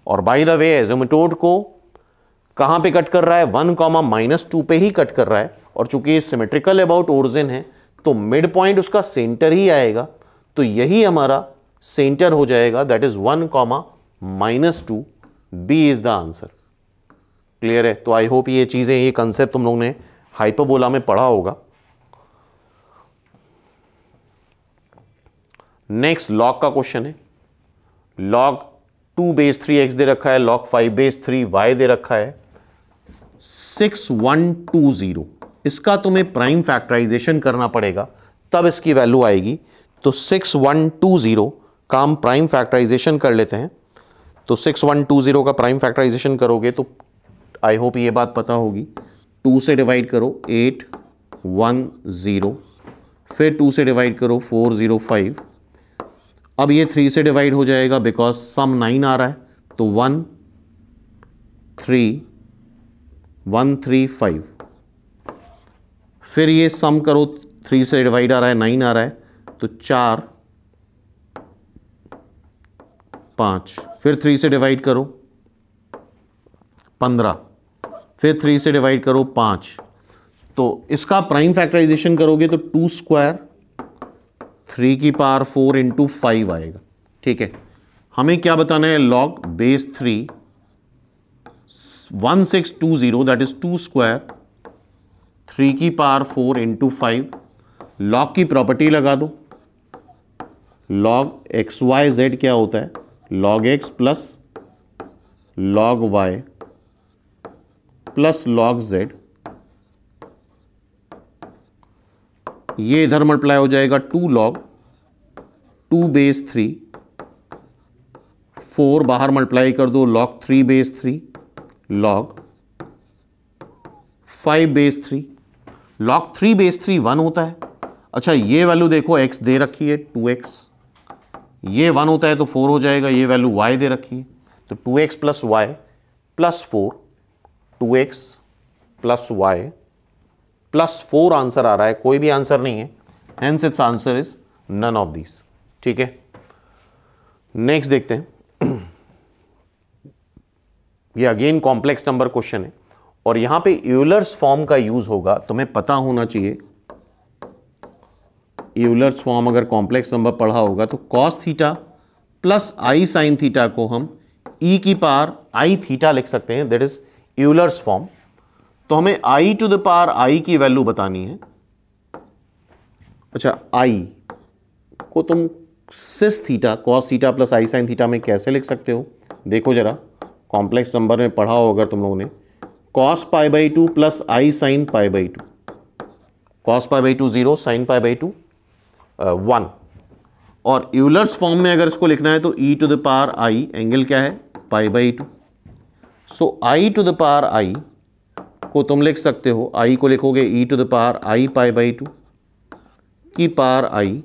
और बाय द वे एजिमुटोड को कहां पे कट कर रहा है, 1, -2 पे ही कट कर रहा है। और चूंकि सिमेट्रिकल अबाउट ओरिजिन है तो मिड पॉइंट उसका सेंटर ही आएगा, तो यही हमारा सेंटर हो जाएगा, that is 1, -2। B is the answer. Clear है। तो आई होप ये चीजें, ये कंसेप्ट तुम लोगों ने हाइपरबोला में पढ़ा होगा। नेक्स्ट लॉग का क्वेश्चन है। लॉग 2^3x दे रखा है, log 5^3y दे रखा है, 6120। इसका तुम्हें प्राइम फैक्टराइजेशन करना पड़ेगा तब इसकी वैल्यू आएगी। तो 6120 का हम प्राइम फैक्टराइजेशन कर लेते हैं। तो 6120 का प्राइम फैक्टराइजेशन करोगे तो आई होप ये बात पता होगी, 2 से डिवाइड करो 810, फिर 2 से डिवाइड करो 405। अब ये 3 से डिवाइड हो जाएगा बिकॉज सम 9 आ रहा है, तो 13135। फिर ये सम करो, 3 से डिवाइड आ रहा है, 9 आ रहा है, तो 4 5। फिर 3 से डिवाइड करो 15, फिर 3 से डिवाइड करो 5। तो इसका प्राइम फैक्टराइजेशन करोगे तो 2² 3 की पावर 4 इंटू 5 आएगा। ठीक है, हमें क्या बताना है, log base 3 1620 दैट इज 2² 3 की पावर 4 इंटू 5। लॉग की प्रॉपर्टी लगा दो, log XYZ क्या होता है, log X plus log Y plus log Z। ये इधर मल्टीप्लाई हो जाएगा 2 log 2^3, 4 बाहर मल्टीप्लाई कर दो log 3^3 log 5^3। log 3^3 1 होता है। अच्छा, ये वैल्यू देखो x दे रखी है 2x, ये 1 होता है तो 4 हो जाएगा। ये वैल्यू y दे रखी है तो 2x plus y plus 4, 2x plus y plus 4 answer आ रहा है, कोई भी आंसर नहीं है, hence it's answer is none of these. ठीक है, नेक्स्ट देखते हैं। ये अगेन कॉम्प्लेक्स नंबर क्वेश्चन है और यहां पे यूलर्स फॉर्म का यूज होगा, तुम्हें पता होना चाहिए। यूलर्स फॉर्म अगर कॉम्प्लेक्स नंबर पढ़ा होगा तो cos theta plus i sine theta को हम e की पावर आई थीटा लिख सकते हैं, दैट इज यूलर्स फॉर्म। तो हमें i to the power i की वैल्यू बतानी है। अच्छा, i को तुम cis theta cos theta plus i sine theta में कैसे लिख सकते हो, देखो जरा, कॉम्प्लेक्स नंबर में पढ़ा होगा तुम लोगों ने, cos π/2 plus i sign π/2, cos π/2 0, sign π/2 1। और यूलर्स फॉर्म में अगर इसको लिखना है तो e to the power i, angle क्या है π/2। सो i to the power i को तुम लिख सकते हो, i को लिखोगे e to the power i π/2 की पावर i,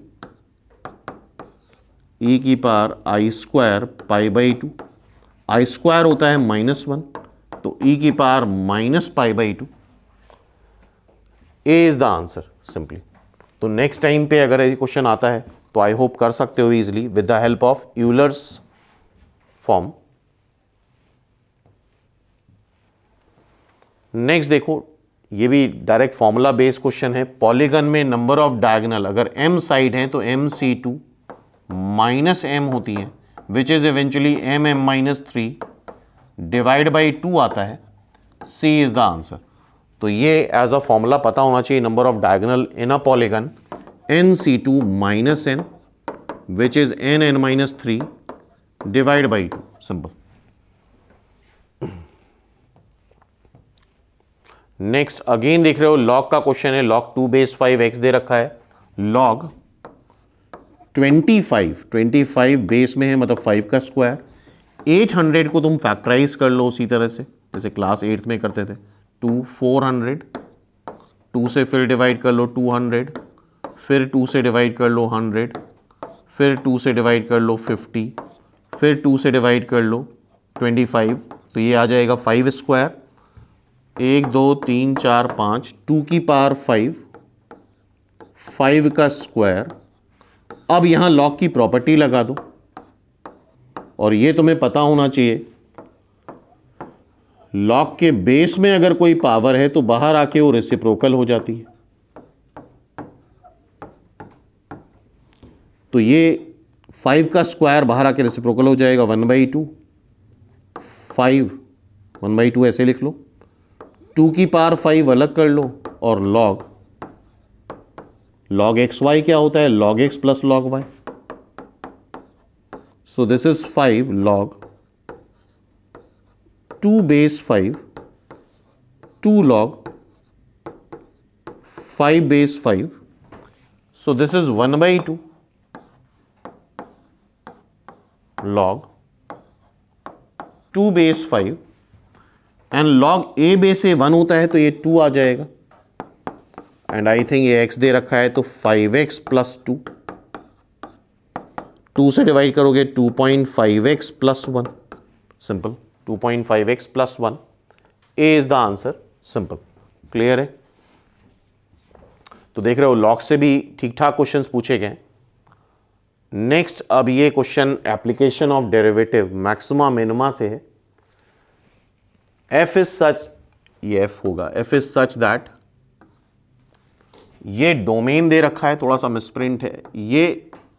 e की पावर i² π/2, i² होता है -1 तो e की power -π/2। A is the answer simply. तो नेक्स्ट टाइम पे अगर ये क्वेश्चन आता है तो आई होप कर सकते हो easily with the help of Euler's form. Next देखो, ये भी डायरेक्ट फॉर्मूला बेस्ड क्वेश्चन है। पॉलीगन में नंबर ऑफ डायगोनल अगर m साइड है तो MC2 -m होती है, which is eventually mm-3 divide by 2 आता है, सी इज द आंसर। तो ये एज अ फॉर्मूला पता होना चाहिए, number of diagonal in a polygon NC2 minus n which is n minus 3 divide by 2, simple. Next again देख रहे हो लॉग का क्वेश्चन है, log 2 बेस 5x दे रखा है, log 25 बेस में है मतलब 5 का स्क्वायर, 800 को तुम फैक्टराइज कर लो उसी तरह से जैसे क्लास 8th में करते थे, 2 400, 2 से फिर डिवाइड कर लो 200, फिर 2 से डिवाइड कर लो 100, फिर 2 से डिवाइड कर लो 50, फिर 2 से डिवाइड कर लो 25, तो ये आ जाएगा 5 स्क्वायर, 1 2 3 4 5, 2 की पावर 5 का स्क्वायर। अब यहां लॉग की प्रॉपर्टी लगा दो और ये तुम्हें पता होना चाहिए, लॉग के बेस में अगर कोई पावर है तो बाहर आके वो रेसिप्रोकल हो जाती है। तो ये 5 का स्क्वायर बाहर आके रेसिप्रोकल हो जाएगा 1/2, 5 1/2 ऐसे लिख लो, 2 की पावर 5 अलग कर लो और log xy क्या होता है, log x plus log y। So this is 5 log 2 base 5, 2 log 5 base 5, so this is 1/2 log 2 base 5 and log a base a 1 होता है तो ये 2 आ जाएगा एंड आई थिंक ये x दे रखा है तो 5x प्लस 2, 2 से डिवाइड करोगे 2.5x plus 1, simple 2.5x plus 1, A is the answer, simple. Clear है? तो देख रहे हो लॉग से भी ठीक ठाक क्वेश्चंस पूछे गए। नेक्स्ट अब ये question application of derivative maxima minima से है। f इज सच, ये f होगा, f इज सच दैट, ये डोमेन दे रखा है, थोड़ा सा मिसप्रिंट है, ये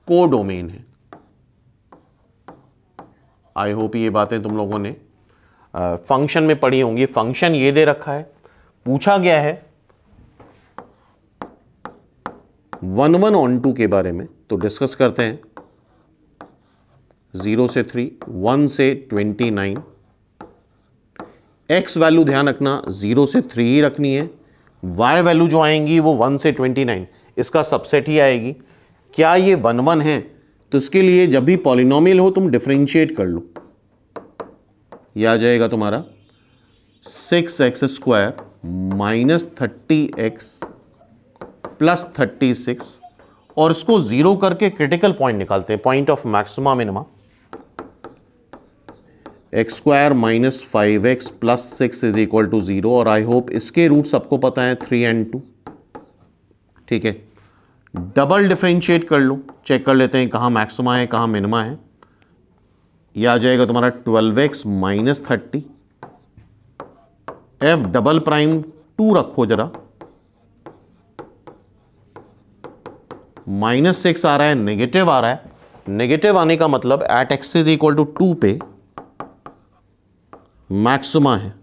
को डोमेन है। आई होप ये बातें तुम लोगों ने फंक्शन में पढ़ी होंगी। फंक्शन ये दे रखा है, पूछा गया है 1 1 on 2 के बारे में, तो डिस्कस करते हैं। 0 से 3, 1 से 29, x वैल्यू ध्यान रखना 0 से 3 ही रखनी है, y वैल्यू जो आएंगी वो 1 से 29 इसका सबसेट ही आएगी। क्या ये 1 1 है तो इसके लिए जब भी पॉलिनोमियल हो तुम डिफरेंशिएट कर लो, यह आ जाएगा तुम्हारा 6x square minus 30x plus 36 और इसको 0 करके क्रिटिकल पॉइंट निकालते हैं, point of maxima minima. X square minus 5x plus 6 is equal to 0 और आई होप इसके रूट सबको पता है 3 and 2। ठीक है, डबल डिफरेंशिएट कर लो, चेक कर लेते हैं कहाँ मैक्सिमा है कहाँ मिनिमा है। यह आ जाएगा तुम्हारा 12x minus 30, f double prime 2 रखो जरा, -6 आ रहा है, नेगेटिव आ रहा है, नेगेटिव आने का मतलब at x is equal to 2 पे मैक्सिमा है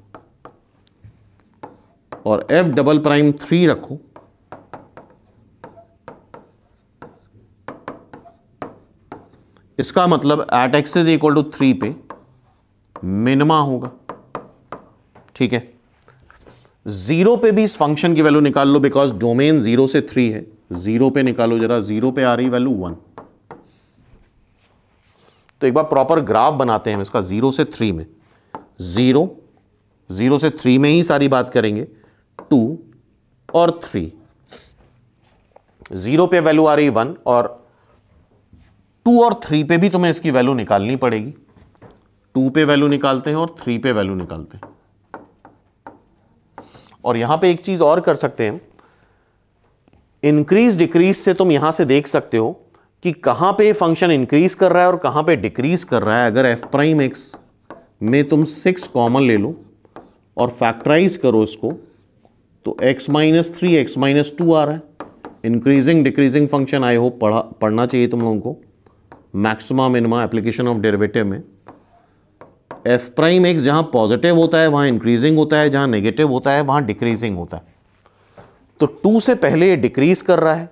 और f डबल प्राइम 3 रखो, इसका मतलब at x is equal to 3 पे मिनिमा होगा। ठीक है, 0 पे भी इस फंक्शन की वैल्यू निकाल लो बिकॉज डोमेन 0 से 3 है। 0 पे निकालो जरा, 0 पे आ रही वैल्यू 1। तो एक बार प्रॉपर ग्राफ बनाते हैं इसका 0 से 3 में। 0 से 3 में ही सारी बात करेंगे, 2 और 3। 0 पे वैल्यू आ रही 1 और 2 और 3 पे भी तुम्हें इसकी वैल्यू निकालनी पड़ेगी। 2 पे वैल्यू निकालते हैं और 3 पे वैल्यू निकालते हैं। और यहां पे एक चीज और कर सकते हैं, इंक्रीज डिक्रीज से तुम यहां से देख सकते हो कि कहां पे फंक्शन इंक्रीज कर रहा है और कहां पे डिक्रीज कर रहा है। अगर एफ प्राइम एक्स में तुम 6 कॉमन ले लो और फैक्टराइज करो इसको तो x माइनस 3 x माइनस 2 आ रहा है। Increasing decreasing function I hope पढ़ना चाहिए तुम लोगों को maxima minima application of derivative में। एफ प्राइम एक्स जहां पॉजिटिव होता है वहां इंक्रीजिंग होता है, जहां नेगेटिव होता है वहां डिक्रीजिंग होता है। तो 2 से पहले ये डिक्रीज कर रहा है,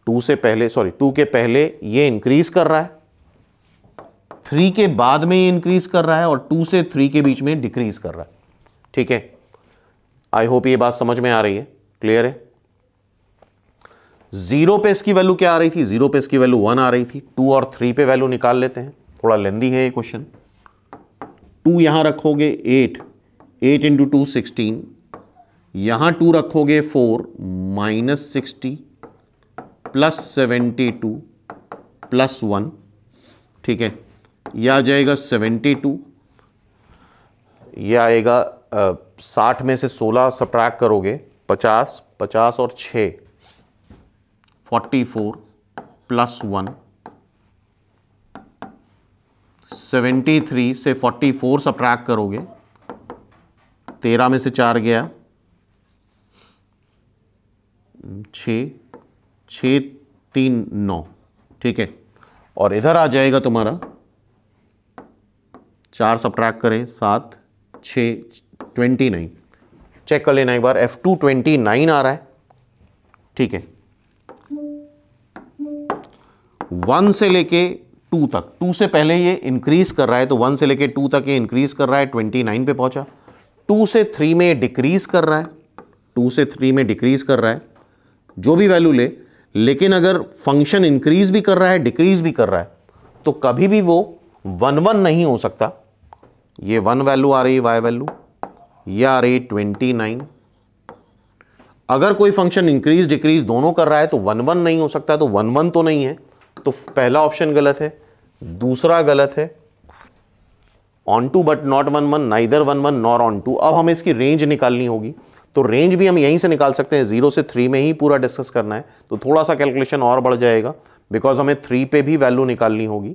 2 के पहले ये इंक्रीज कर रहा है, 3 के बाद में ये इंक्रीज कर रहा है और 2 से 3 के बीच में डिक्रीज कर रहा है। ठीक है, आई होप ये बात समझ में आ रही है, क्लियर है। 0 पे इसकी वैल्यू क्या आ रही थी? 0 पे इसकी वैल्यू 1 आ रही थी। 2 और 3 पे वैल्यू निकाल लेते हैं, थोड़ा लेंदी है ये क्वेश्चन। 2 यहां रखोगे 8 इंटू 2 16, यहां 2 रखोगे 4 -60 +72 +1, ठीक है, यह आ जाएगा 72, यह आएगा 60 में से 16 सब्ट्रैक्ट करोगे 50 और 6 44 +1, 73 से 44 सब्ट्रैक्ट करोगे 13 में से 4 गया 6 3 9, ठीक है, और इधर आ जाएगा तुम्हारा 4 सब्ट्रैक्ट करें 7 6 29, चेक कर लेना एक बार, F2 29 आ रहा है, ठीक है। 1 से लेके 2 तक, 2 से पहले ये इंक्रीज कर रहा है तो 1 से लेके 2 तक ये इंक्रीज कर रहा है, 29 पे पहुंचा। 2 से 3 में डिक्रीज कर रहा है, 2 से 3 में डिक्रीज कर रहा है, जो भी वैल्यू ले, लेकिन अगर फंक्शन इंक्रीज भी कर रहा है डिक्रीज भी कर रहा है तो कभी भी वो 1 1 नहीं हो सकता। ये 1 वैल्यू आ रही है y वैल्यू, ये आ रही है 29। अगर कोई फंक्शन इंक्रीज डिक्रीज दोनों कर रहा है तो 1 1 नहीं हो सकता, तो 1 1 तो नहीं है, तो पहला ऑप्शन गलत है, दूसरा गलत है, onto but not 1 1, neither 1 1 nor onto. अब हमें इसकी रेंज निकालनी होगी, तो रेंज भी हम यहीं से निकाल सकते हैं, 0 से 3 में ही पूरा डिस्कस करना है तो थोड़ा सा कैलकुलेशन और बढ़ जाएगा, बिकॉज हमें 3 पे भी वैल्यू निकालनी होगी।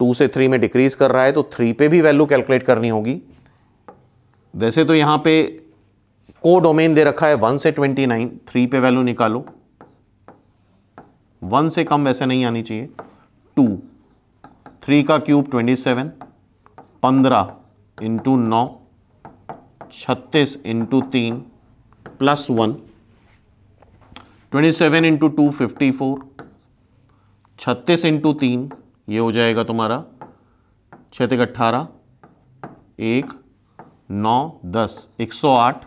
2 से 3 में डिक्रीज कर रहा है तो 3 पे भी वैल्यू कैलकुलेट करनी होगी। वैसे तो यहां पे को डोमेन दे रखा है 1 से 29, 3 पे वैल्यू निकालो, 1 से कम वैसे नहीं आनी चाहिए। 2 3 का cube 27, 15 into 9, 36 into 3 +1, 27 into 2 54, 36 into 3 ये हो जाएगा तुम्हारा 6 × 18, 1 9 10 108,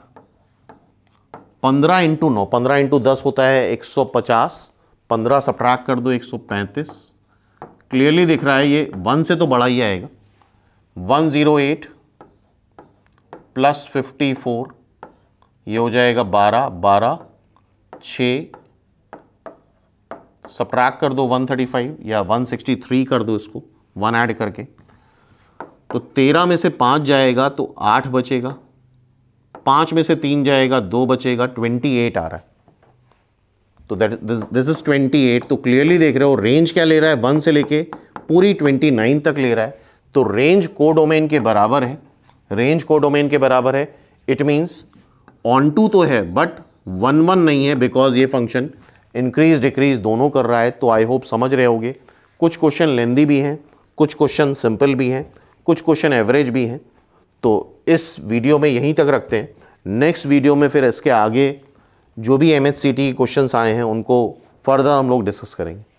15 इंटू 9, 15 इंटू 10 होता है 150, 15 सब्ट्रैक्ट कर दो 135। क्लियरली दिख रहा है ये 1 से तो बड़ा ही आएगा। 108 +54 ये हो जाएगा 12 12, 6 सब्ट्रैक्ट कर दो 135 या 163 कर दो, इसको 1 ऐड करके, तो 13 में से 5 जाएगा तो 8 बचेगा, 5 में से 3 जाएगा 2 बचेगा, 28 आ रहा है। तो दिस इज 28। तो क्लियरली देख रहे हो रेंज क्या ले रहा है, 1 से लेके पूरी 29 तक ले रहा है, तो रेंज कोडोमेन के बराबर है, रेंज कोडोमेन के बराबर है। इट मींस ऑन टू तो है बट 1 1 नहीं है, बिकॉज ये फंक्शन इंक्रीज डिक्रीज दोनों कर रहा है। तो आई होप समझ रहे होगे। कुछ क्वेश्चन लेंदी भी हैं, कुछ क्वेश्चन सिंपल भी हैं, कुछ क्वेश्चन एवरेज भी हैं। तो इस वीडियो में यहीं तक रखते हैं। नेक्स्ट वीडियो में फिर इसके आगे जो भी MHCT क्वेश्चंस आए हैं उनको फर्दर हम लोग डिस्कस करेंगे।